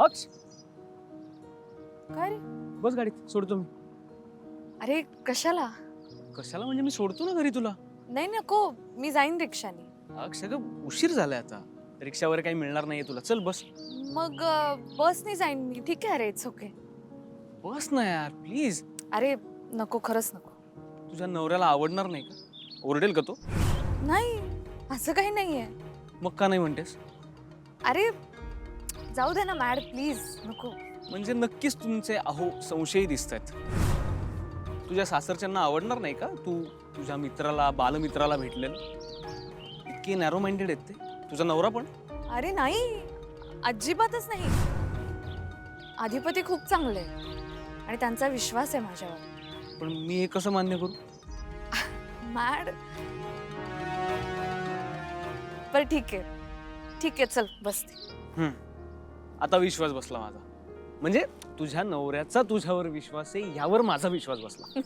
अक्ष काय रे? बस गाडीत सोडतो मी. अरे कशाला? कशाला म्हणजे मी सोडतो ना घरी तुला. नाही नको, मी जाईन रिक्षाने. अक्ष अगं उशीर झालाय आता. रिक्षावर काही मिळणार नाहीये तुला. चल बस. मग बसने जाईन मी. ठीक आहे, अरे इट्स ओके. बस ना यार प्लीज. अरे नको, खरंच नको. तुझ्या नवऱ्याला आवडणार नाही का? ओरडेल का तो? नाही, असं काही नाहीये. मग का नाही म्हणतेस? अरे जाऊ दे ना मॅड, प्लीज नको. म्हणजे नक्कीच तुमचे संशयी दिसतायत. तुझ्या सासरच्यांना आवडणार नाही का तू तुझ्या मित्राला बालमित्राला भेटलेल? इतके नॅरो माइंडेड आहेत ते. तुझा नवरा पण? अरे नाही, अजिबातच नाही. अधिपती खूप चांगले आणि त्यांचा विश्वास आहे माझ्यावर. पण मी हे कसं मान्य करू? मॅड. पर ठीक आहे, चल बसते. आता विश्वास बसला माझा. म्हणजे तुझ्या नवऱ्याचा तुझ्यावर विश्वास आहे यावर माझा विश्वास बसला.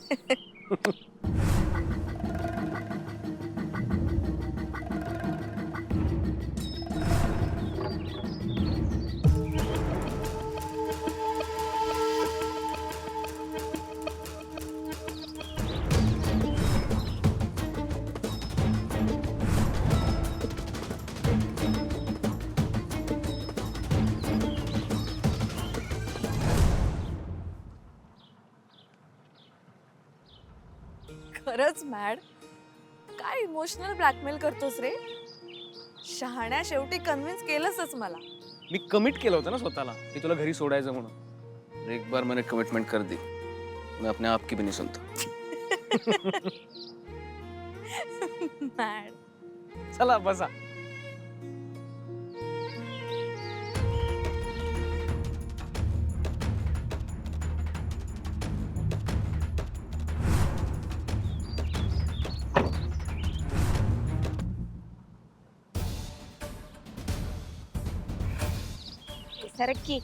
खरंच मॅड, काय इमोशनल ब्लॅकमेल करतोस रे? शहाण्या शेवटी कन्व्हिन्स केलंसच मला. मी कमिट केलं होतं ना स्वतःला की तुला घरी सोडायचं म्हणून. एक बार मैंने कमिटमेंट कर दी, मैं अपने आप की भी नहीं सुनता. मॅड. चला बसा. सरकी.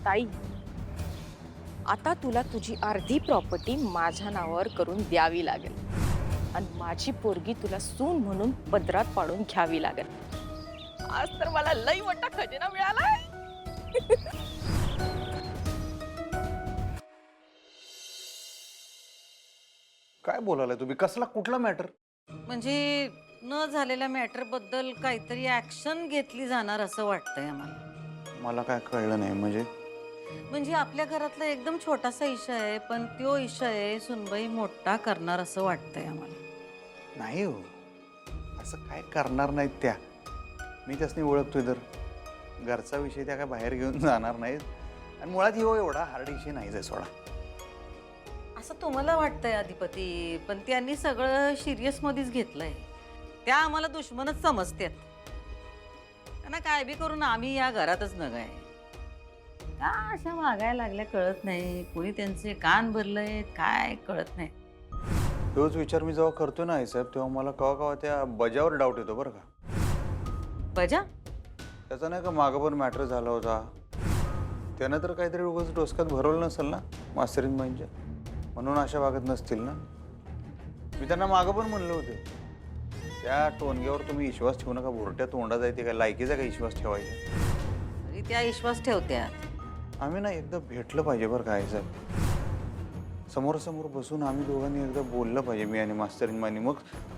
ताई, आता तुला तुझी अर्धी प्रॉपर्टी माझ्या नावावर करून द्यावी लागेल आणि माझी पोरगी तुला सून म्हणून पदरात पाडून घ्यावी लागेल. आज तर मला लई मोठा खजिना मिळालाय. काय बोलायला तुम्ही? कसला कुठला मॅटर? म्हणजे न झालेल्या मॅटर बद्दल काहीतरी ऍक्शन घेतली जाणार असं वाटतंय आम्हाला. मला काय कळलं नाही. म्हणजे आपल्या घरातला एकदम छोटासा इशा आहे, पण तो इशा आहे सुनबाई मोठा करणार असं वाटतंय आम्हाला. नाही हो, असं काय करणार नाहीत त्या. मी त्यासनी ओळखतोय तर घरचा विषय त्या काय बाहेर घेऊन जाणार नाहीत. आणि मुळात हो एवढा हार्ड विषय नाहीच आहे सोडा. असं तुम्हाला वाटतंय अधिपती, पण त्यांनी सगळं सिरियस मध्येच घेतलंय. त्या आम्हाला दुश्मनच समजतात. त्यांना काय बी करून आम्ही या घरातच नगाय. का अशा वागायला लागल्या कळत नाही. कोणी त्यांचे कान भरलंय काय कळत नाही. तोच विचार मी जेव्हा करतो ना आई साहेब, तेव्हा मला कवा कवा त्या बजावर डाऊट येतो बरं का. बजा त्याचा नाही का मागं पण मॅटर झाला होता. त्यानं तर काहीतरी उगाच डोसक्यात भरवलं नसेल ना मास्तरीन बाईंच्या, म्हणून अशा वागत नसतील ना. मी त्यांना मागं पण म्हणलं होतं, त्या टोनग्यावर तुम्ही विश्वास ठेवू नका. भुरट्या तोंडात आहे ते काय लायकीचा काय विश्वास ठेवायचा. तरी त्या विश्वास ठेवत्यात. आम्ही ना एकदा भेटलं पाहिजे बरं काय साहेब. समोरासमोर बसून आम्ही दोघांनी एकदा बोललं पाहिजे, मी आणि मास्तरीन बाईंनी. मग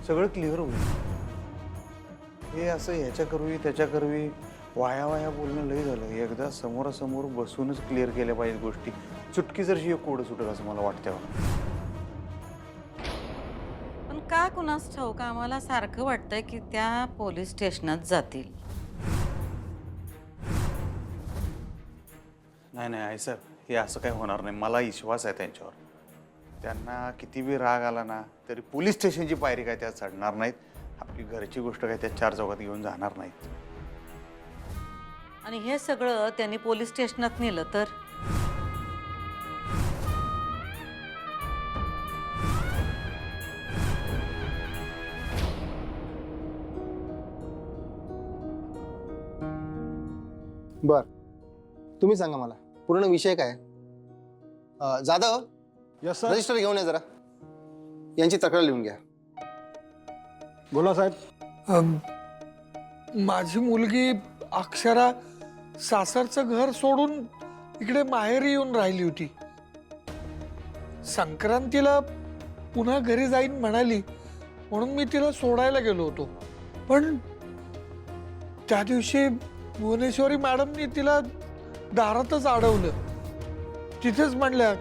सगळं क्लिअर होईल. हे असं ह्याच्या करवी त्याच्या करवी वाया बोलणं लई झालं. एकदा समोरासमोर बसूनच क्लिअर केल्या पाहिजेत गोष्टी. चुटकी जरशी एक कोड सुटेल असं मला वाटतं. पण का कुणास ठाऊक आम्हाला सारखं वाटतंय की त्या पोलीस स्टेशनात जातील. नाही आई साहेब, हे असं काही होणार नाही. मला विश्वास आहे त्यांच्यावर. त्यांना किती बी राग आला ना तरी पोलीस स्टेशनची पायरी काय त्यात चढणार नाहीत. आपली घरची गोष्ट काय त्या चार चौकात घेऊन जाणार नाहीत. आणि हे सगळं त्यांनी पोलीस स्टेशनात नेलं तर बर, तुम्ही सांगा मला पूर्ण विषय काय. Jadhav, yes sir. रजिस्टर घेऊन या जरा. यांची तक्रार लिहून घ्या. बोला साहेब. माझी मुलगी अक्षरा सासरचं घर सोडून इकडे माहेरी येऊन राहिली होती. संक्रांतीला पुन्हा घरी जाईन म्हणाली म्हणून मी तिला सोडायला गेलो होतो. पण त्या दिवशी भुवनेश्वरी मॅडमनी तिला दारातच अडवलं. तिथेच म्हणल्या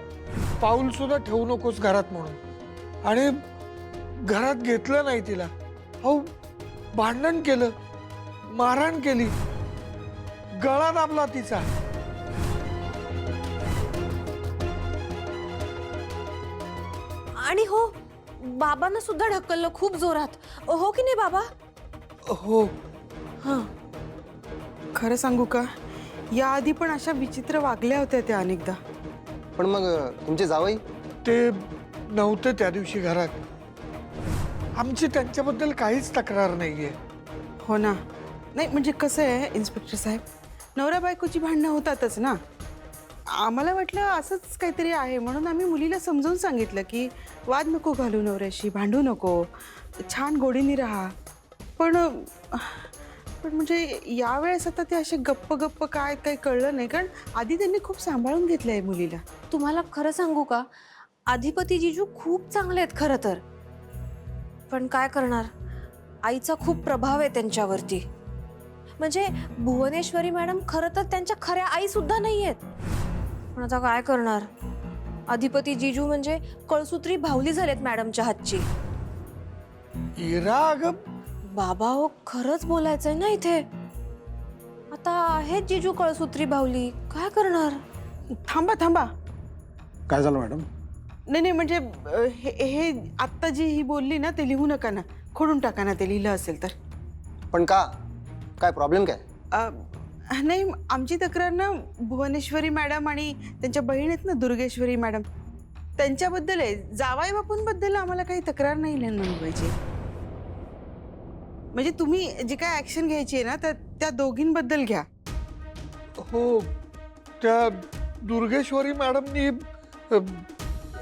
पाऊल सुद्धा ठेवू नकोस घरात म्हणून, आणि घरात घेतलं नाही तिला. अहो, भांडण केलं, मारहाण केली, गळा दाबला तिचा. आणि हो, बाबांना सुद्धा ढकललं खूप जोरात. हो की नाही बाबा? हो. हां. खरं सांगू का, याआधी पण अशा विचित्र वागल्या होत्या त्या अनेकदा. पण मग तुमचे जावई? ते नव्हते त्या दिवशी घरात. आमची त्यांच्याबद्दल काहीच तक्रार नाहीये. हो ना. नाही म्हणजे कसं आहे इन्स्पेक्टर साहेब, नवरा बायकोची भांडणं होतातच ना. आम्हाला वाटलं असंच काहीतरी आहे म्हणून आम्ही मुलीला समजावून सांगितलं की वाद नको घालू नवऱ्याशी, भांडू नको, छान गोडीने राहा. पण म्हणजे यावेळेस आता ते असे गप्प गप्प काय काही कळलं नाही, कारण आधी त्यांनी खूप सांभाळून घेतलं आहे मुलीला. तुम्हाला खरं सांगू का, अधिपती जिजू खूप चांगले आहेत खरं तर. पण काय करणार, आईचा खूप प्रभाव आहे त्यांच्यावरती. म्हणजे भुवनेश्वरी मॅडम खरं तर त्यांच्या खऱ्या आई सुद्धा नाही आहेत. पण आता काय करणार, अधिपती जिजू म्हणजे कळसूत्री भावली झालेत मॅडमच्या हातची. इरा, अगं बाबा हो, खरंच बोलायचंय ना इथे. आता आहेत जिजू कळसूत्री भावली, काय करणार? थांबा थांबा. काय झालं मॅडम? नाही म्हणजे हे आत्ता जी ही बोलली ना ते लिहू नका ना, खोडून टाका ना ते लिहिलं असेल तर. पण का, काय प्रॉब्लेम काय? नाही, आमची तक्रार ना भुवनेश्वरी मॅडम आणि त्यांच्या बहीण आहेत ना दुर्गेश्वरी मॅडम, त्यांच्याबद्दल आहे. जावाई बापूंबद्दल आम्हाला काही तक्रार नाही नोंदवायची. म्हणजे तुम्ही जी काय ऍक्शन घ्यायची आहे ना तर त्या दोघींबद्दल घ्या. हो, त्या दुर्गेश्वरी मॅडमनी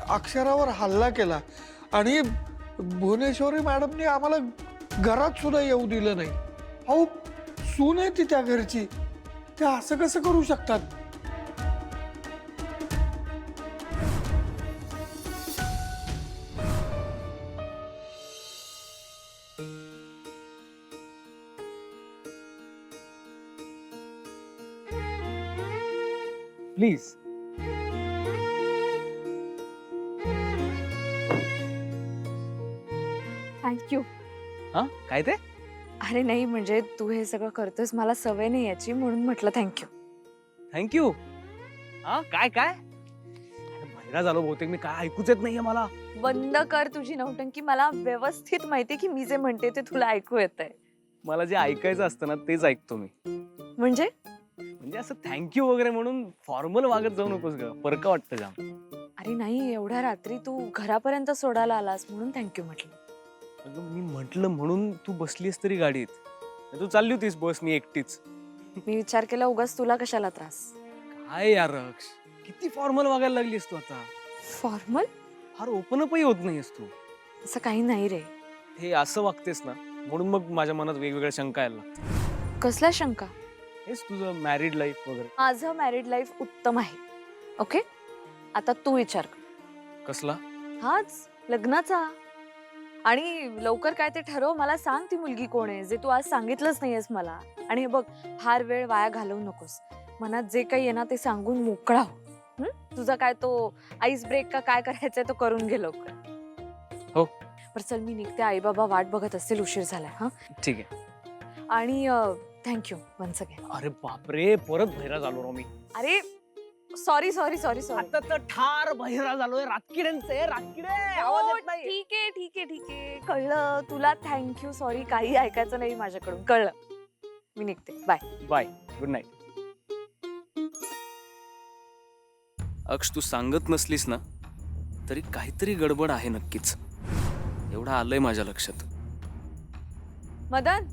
अक्षरावर हल्ला केला आणि भुवनेश्वरी मॅडमनी आम्हाला घरात सुद्धा येऊ दिलं नाही. अहो, सून आहे ती त्या घरची, त्या असं कसं करू शकतात? प्लीज. थँक्यू. हा काय ते? अरे नाही म्हणजे तू हे सगळं करतोस, मला सवय नाही याची म्हणून म्हटलं थँक्यू. थँक्यू. हा काय काय? अरे, बहिरा झालो बहुतेक मी, काय ऐकूच येत नाहीये मला. बंद कर तुझी नौटंकी. मला व्यवस्थित माहिती की मी जे म्हणते ते तुला ऐकू येतंय. मला जे ऐकायचं असतं ना तेच ऐकतो मी. म्हणजे म्हणजे असं थँक्यू वगैरे म्हणून फॉर्मल वागत जाऊ नकोस ग, परक वाटतं जाम. अरे नाही, एवढ्या रात्री तू घरापर्यंत सोडायला आलास म्हणून थँक्यू म्हटलं. अगं मी म्हटलं म्हणून तू बसलीस तरी गाडीत, नाही तू चालली होतीस बस मी एकटीच. मी विचार केला उगाच तुला कशाला त्रास. काय यार रक्ष, किती फॉर्मल वागायला लागलीस तू आता. फॉर्मल फार ओपन अपही होत नाहीस तू. असं काही नाही रे. हे असं वागतेस ना म्हणून मग माझ्या मनात वेगवेगळ्या शंका यायला लागतात. कसल्या शंका? हेच तुझं मॅरिड लाईफ वगैरे. माझं मॅरिड लाईफ उत्तम आहे. ओके, आता तू विचार कर. कसला? हाच लग्नाचा. आणि लवकर काय ते ठरव, मला सांग ती मुलगी कोण आहे, जे तू आज सांगितलंच नाहीयेस मला. आणि हे बघ, फार वेळ वाया घालवू नकोस. मनात जे काही आहे ना ते सांगून मोकळा हो. तुझा काय तो आईस ब्रेक का काय करायचंय तो करून घे लवकर. हो. पर चल मी निघते, आई बाबा वाट बघत असतील, उशीर झालाय. हा ठीक आहे. आणि थँक्यू वन्स अगेन. अरे बापरे, परत बहिरा झालो रो मी. अरे सॉरी सॉरी सॉरी सॉरी. आता तर ठार बहिरा झालोय. रातकिड्यांचे रातकिडे आवाज येत नाही. ठीक आहे ठीक आहे ठीक आहे, कळलं तुला. थँक्यू सॉरी, काही ऐकायचं नाही माझ्याकडून, कळलं. मी निघते, बाय बाय, गुड नाईट. अक्ष, तू सांगत नसलीस ना तरी काहीतरी गडबड आहे नक्कीच. एवढं आलंय माझ्या लक्षात. Madan.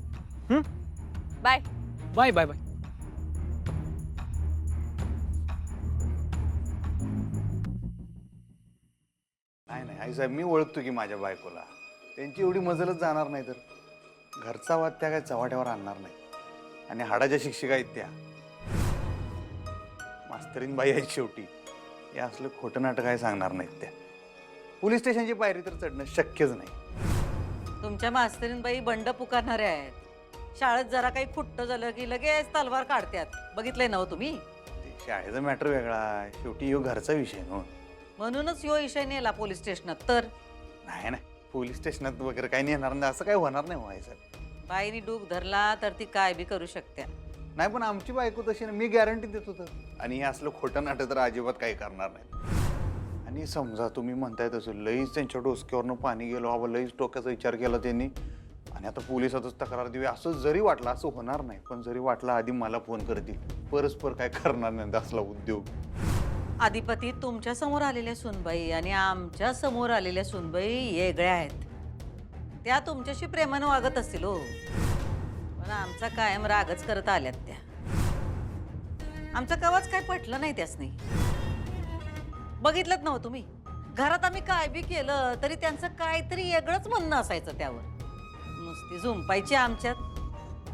Bye bye bye bye. नाही आईसाहेब, मी ओळखतो की माझ्या बायकोला. त्यांची एवढी मजलच जाणार नाही तर. घरचा वाद त्या काय चव्हाट्यावर आणणार नाही. आणि हाडाच्या शिक्षिका आहेत त्या मास्तरीन बाई आहेत शेवटी. हे असलं खोटं नाटक काय सांगणार नाहीत त्या. पोलीस स्टेशनची पायरी तर चढणं शक्यच नाही. तुमच्या मास्तरीनबाई बंड पुकारणाऱ्या आहेत. शाळेत जरा काही खुट्ट झालं की लगेच तलवार काढतात. बघितलंय ना हो तुम्ही? ते शाळेचा मॅटर वेगळा आहे. शेवटी ह्यो घरचा विषय ना. म्हणूनच ह्यो विषय नेला पोलीस स्टेशनात. तर नाही नाही, पोलीस स्टेशनात वगैरे काही नेणार नाही, असं काही होणार नाही व्हायचं. बाईनी डूक धरला तर ती काय बी करू शकत्या. नाही पण आमची बायको तशी ना, मी गॅरंटी देत होतं. आणि हे असलं खोटं नाटक तर अजिबात काही करणार नाही. आणि समजा तुम्ही म्हणताय तसं लईच त्यांच्या डोसक्यावरनं पाणी गेलो, बाबा लईच डोक्याचा विचार केला त्यांनी आणि आता पोलिसातच तक्रार देऊया असं जरी वाटलं, असं होणार नाही. पण जरी वाटलं आधी मला फोन करतील, परस्पर काय करणार नाही असला उद्योग. आधिपती तुमच्या समोर आलेल्या सुनबाई आणि आमच्या समोर आलेल्या सुनबाई वेगळ्या आहेत. त्या तुमच्याशी प्रेमानं वागत असतील हो, पण आमचा कायम रागच करत आल्यात त्या. आमचा कवाच काय पटलं नाही त्यासनी. बघितलंच नव्ह तुम्ही, घरात आम्ही काय बी केलं तरी त्यांचं काहीतरी वेगळंच म्हणणं असायचं त्यावर. नुसती झुंपायची आमच्यात.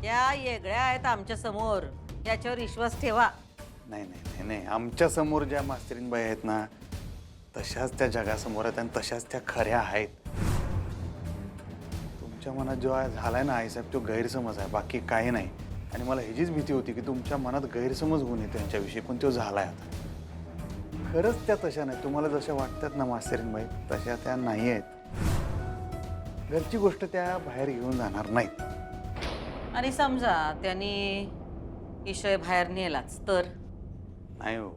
त्या वेगळ्या आहेत आमच्या समोर, याच्यावर विश्वास ठेवा. नाही नाही नाही नाही, आमच्या समोर ज्या मास्तरीन बाई आहेत ना, तशाच त्या जगासमोर आहेत आणि तशाच त्या खऱ्या आहेत. तुमच्या मनात जो झालाय ना आईसाहेब, तो गैरसमज आहे, बाकी काही नाही. आणि मला ह्याचीच भीती होती की तुमच्या मनात गैरसमज होऊ नये त्यांच्याविषयी, पण तो झालाय आता. खरंच त्या तशा नाही, तुम्हाला जशा वाटतात ना मास्तरीन बाई, तशा त्या नाही आहेत. घरची गोष्ट त्या बाहेर घेऊन जाणार नाहीत. आणि समजा त्यांनी विषय बाहेर नेलाच तर? नाही हो,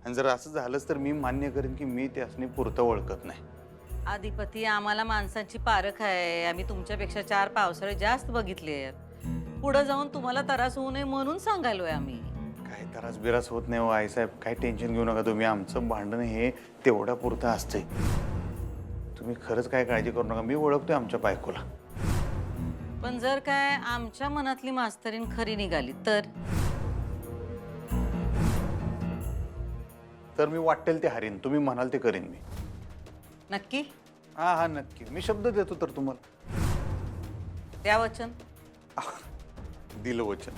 आणि जर असं झालंच तर मी मान्य करेन की मी त्यासनी पुरतं ओळखत नाही. आधिपती आम्हाला माणसांची पारख आहे. आम्ही तुमच्यापेक्षा 4 पावसाळे जास्त बघितले. पुढे जाऊन तुम्हाला त्रास होऊ नये म्हणून सांगायलोय आम्ही. काय त्रास बिरास होत नाही हो आईसाहेब, काय टेन्शन घेऊ नका तुम्ही. आमचं भांडण हे तेवढ्या पुरतं असतंय. तुम्ही खरंच काय काळजी करू नका, मी ओळखतोय आमच्या बायकोला. पण जर काय आमच्या मनातली मास्तरीन खरी निघाली तर मी वाटेल ते हरीन, तुम्ही म्हणाल ते करीन मी. नक्की? हा हा नक्की, मी शब्द देतो तर तुम्हाला. द्या वचन. दिलं वचन.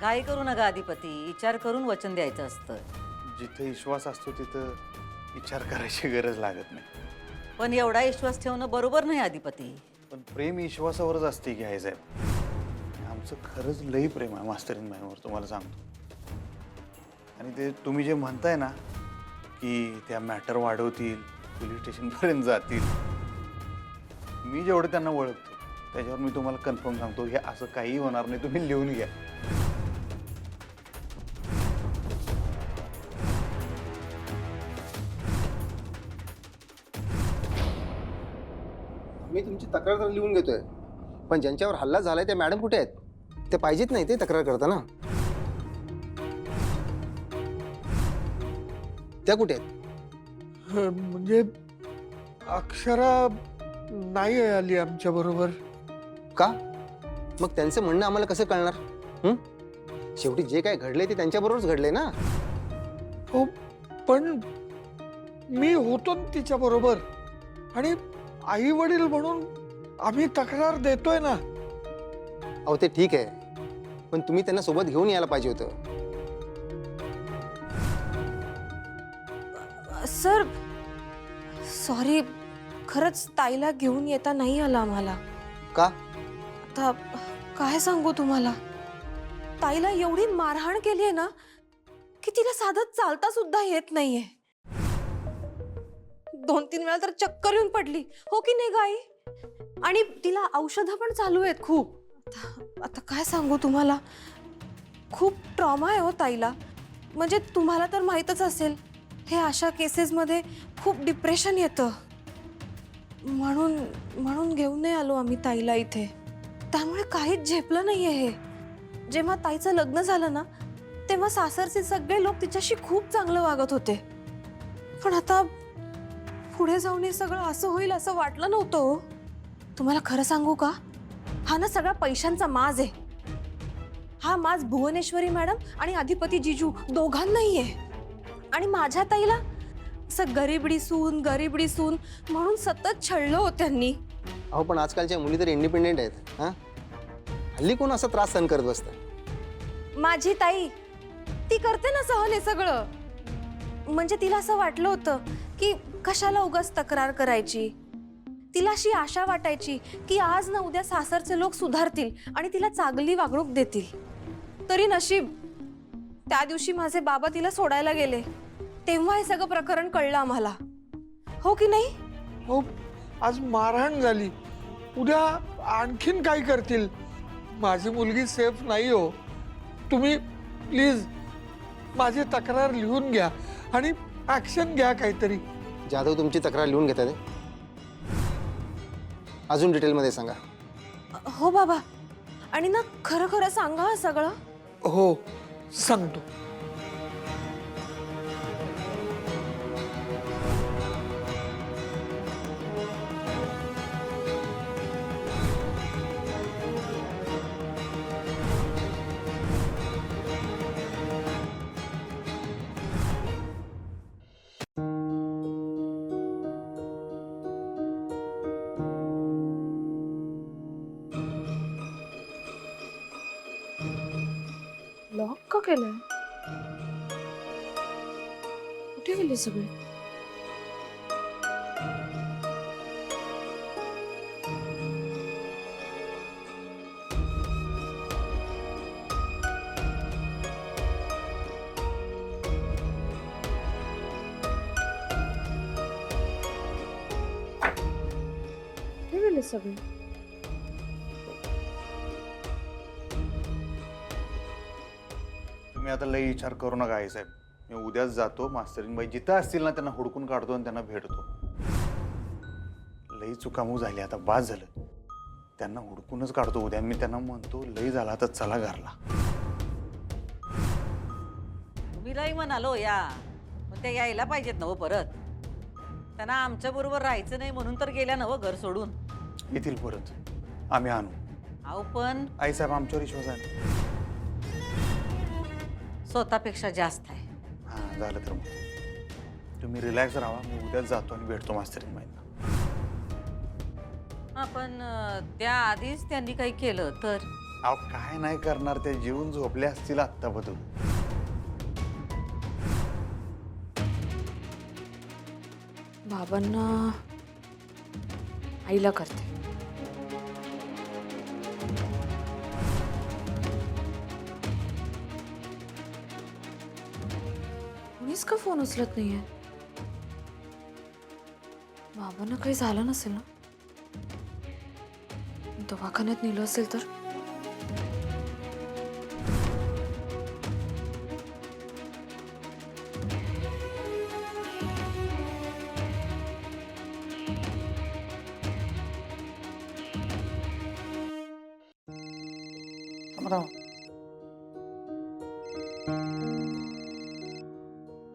घाई करू नका आधिपती, विचार करून वचन द्यायचं असतं. जिथे विश्वास असतो तिथं विचार करायची गरज लागत नाही. पण एवढा विश्वास ठेवणं बरोबर नाही आधिपती. पण प्रेम विश्वासावरच असते की आई साहेब. आमचं खरंच लई प्रेम आहे मास्तरीन बाईंवर, तुम्हाला सांगतो. आणि ते तुम्ही जे म्हणताय ना की त्या मॅटर वाढवतील, पोलीस स्टेशनपर्यंत जातील, मी जेवढं त्यांना ओळखतो त्याच्यावर मी तुम्हाला कन्फर्म सांगतो, हे असं काही होणार नाही. तुम्ही लिहून घ्या. मी तुमची तक्रार तर लिहून घेतोय, पण ज्यांच्यावर हल्ला झालाय त्या मॅडम कुठे आहेत? ते पाहिजेत नाही ते तक्रार करताना. त्या कुठे आहेत? म्हणजे अक्षरा नाही आली आमच्या बरोबर. का? मग त्यांचं म्हणणं आम्हाला कसं कळणार? शेवटी जे काय घडले ते त्यांच्याबरोबरच घडले ना. हो, पण मी होतो तिच्या बरोबर आणि आई वडील म्हणून आम्ही तक्रार देतोय ना. अहो ते ठीक आहे, पण तुम्ही त्यांना सोबत घेऊन यायला पाहिजे होतं. सर सॉरी, खरंच ताईला घेऊन येता नाही आलं आम्हाला. का? आता काय सांगू तुम्हाला, ताईला एवढी मारहाण केली आहे ना की तिला साधं चालता सुद्धा येत नाहीये. 2-3 वेळा तर चक्कर येऊन पडली, हो की नाही गाई? आणि तिला औषधं पण चालू आहेत खूप. आता काय सांगू तुम्हाला, खूप ट्रॉमा आहे हो ताईला. म्हणजे तुम्हाला तर माहीतच असेल, हे अशा केसेसमध्ये खूप डिप्रेशन येतं. म्हणून घेऊन नाही आलो आम्ही ताईला इथे. त्यामुळे काहीच झेपलं नाहीये हे. जेव्हा ताईचं लग्न झालं ना, तेव्हा सासरचे सगळे लोक तिच्याशी खूप चांगलं वागत होते. पण आता पुढे जाऊन हे सगळं असं होईल असं वाटलं नव्हतं हो. तुम्हाला खरं सांगू का, हा ना सगळा पैशांचा माज आहे. हा माज भुवनेश्वरी मॅडम आणि अधिपती जिजू दोघांनाही आहे. आणि माझ्या ताईला असं गरीबडी सून म्हणून सतत छळलं हो त्यांनी. अहो पण आजकालच्या मुली तर इंडिपेंडेंट आहेत. हां, हल्ली कोण असा त्रास सहन करत बसतं? माझी ताई ती करते ना सहन हे सगळं. म्हणजे तिला असं वाटलं होतं की कशाला उगाच तक्रार करायची. तिला अशी आशा वाटायची की आज ना उद्या सासरचे लोक सुधारतील आणि तिला चांगली वागणूक देतील. तरी नशीब त्या दिवशी माझे बाबा तिला सोडायला गेले, तेव्हा हे सगळं प्रकरण कळलं आम्हाला. हो की नाही? हो, आज मारहाण झाली, उद्या आणखीन काय करतील. माझी मुलगी सेफ नाही हो. तुम्ही प्लीज माझी तक्रार लिहून घ्या आणि ऍक्शन घ्या काहीतरी. जाधव तुमची तक्रार लिहून घेतात आहे? अजून डिटेलमध्ये सांगा. हो बाबा. आणि ना खरं खरं सांगा हं सगळं. हो, सांगतो. लॉक का केलंय? कुठे गेले सगळे? कुठे गेले सगळे? तुम्ही आता लई विचार करू नका आईसाहेब. मी उद्याच जातो, मास्तरीनबाई जिथं असतील ना त्यांना हुडकून काढतो आणि त्यांना भेटतो. लई चुकामू झाली, आता बास झालं. त्यांना हुडकूनच काढतो उद्या. मी त्यांना म्हणतो लई झाला तर चला घरला. तुम्हीलाही म्हणालो या, पण त्या यायला पाहिजेत ना हो परत. त्यांना आमच्या बरोबर राहायचं नाही म्हणून तर गेल्या ना हो घर सोडून. येतील परत, आम्ही आणू. अहो पण आईसाहेब आमच्यावर विश्वास आहे. स्वतःपेक्षा जास्त आहे. हां झालं तर मग तुम्ही रिलॅक्स राहा. मी उद्याच जातो आणि भेटतो मास्तरीनबाईंना. हा पण त्याआधीच त्यांनी काही केलं तर? अहो काय नाही करणार, ते जेवून झोपले असतील आत्ता बदल. बाबांना आईला करते. कोणीच का फोन उचलत नाहीये? बाबांना काही झालं नसेल ना? दवाखान्यात नेलं असेल तर?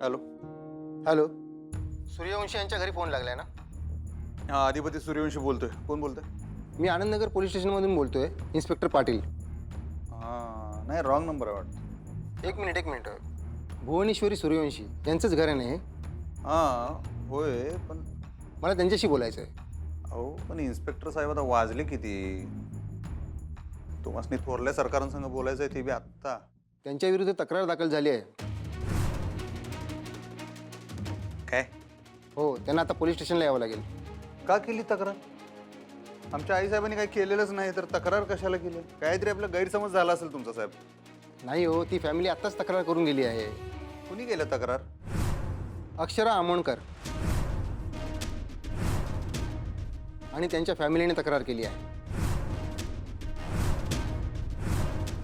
हॅलो. हॅलो, सूर्यवंशी यांच्या घरी फोन लागलाय ना? हां अधिपती सूर्यवंशी बोलतोय. कोण बोलतोय? मी आनंदनगर पोलीस स्टेशनमधून बोलतोय, इन्स्पेक्टर पाटील. हां नाही, रॉंग नंबर आहे वाटतं. एक मिनिट. भुवनेश्वरी सूर्यवंशी यांचंच घर आहे ना हे? हां होय, पण मला त्यांच्याशी बोलायचं आहे. अहो पण इन्स्पेक्टर साहेब आता वाजले किती? तुम्हाला थोरल्या सरकारांसंग बोलायचं आहे, ते बी आत्ता. त्यांच्या विरुद्ध तक्रार दाखल झाली आहे. काय? हो, त्यांना आता पोलीस स्टेशनला यावं लागेल. का केली तक्रार? आमच्या आईसाहेबांनी काही केलेलंच नाही तर तक्रार कशाला केली? काहीतरी आपला गैरसमज झाला असेल तुमचा साहेब. नाही हो, ती फॅमिली आत्ताच तक्रार करून गेली आहे. कुणी केलं तक्रार? अक्षरा आमोणकर आणि त्यांच्या फॅमिलीने तक्रार केली आहे.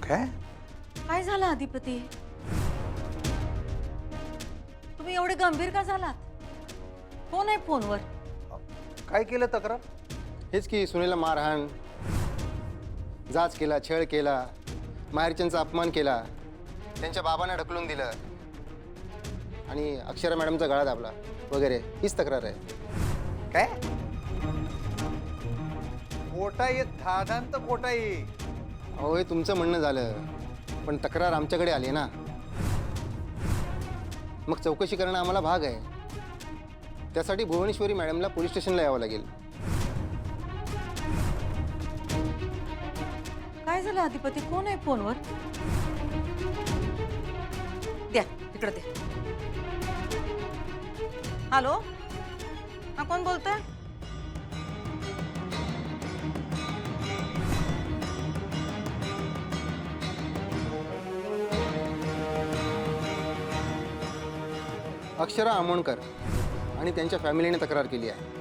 काय? काय झालं अधिपती? तुम्ही एवढे गंभीर का झालात? कोण आहे फोनवर? काय केलं तक्रार? हेच की सुनेला मारहाण, जाच केला, छळ केला, माहेरच्यांचा अपमान केला, त्यांच्या बाबांना ढकलून दिलं आणि अक्षरा मॅडमचा गळा दाबला वगैरे, हीच तक्रार आहे. काय? खोटा ये थादांत खोटा ये. अहो हे तुमचं म्हणणं झालं, पण तक्रार आमच्याकडे आली ना, मग चौकशी करणं आम्हाला भाग आहे. त्यासाठी भुवनेश्वरी मॅडमला पोलीस स्टेशनला यावं लागेल. काय काय झालं अधिपती? कोण आहे फोनवर? द्या तिकडे द्या. हॅलो, हा कोण बोलतोय? अक्षरा आमोणकर आणि त्यांच्या फॅमिलीने तक्रार केली आहे.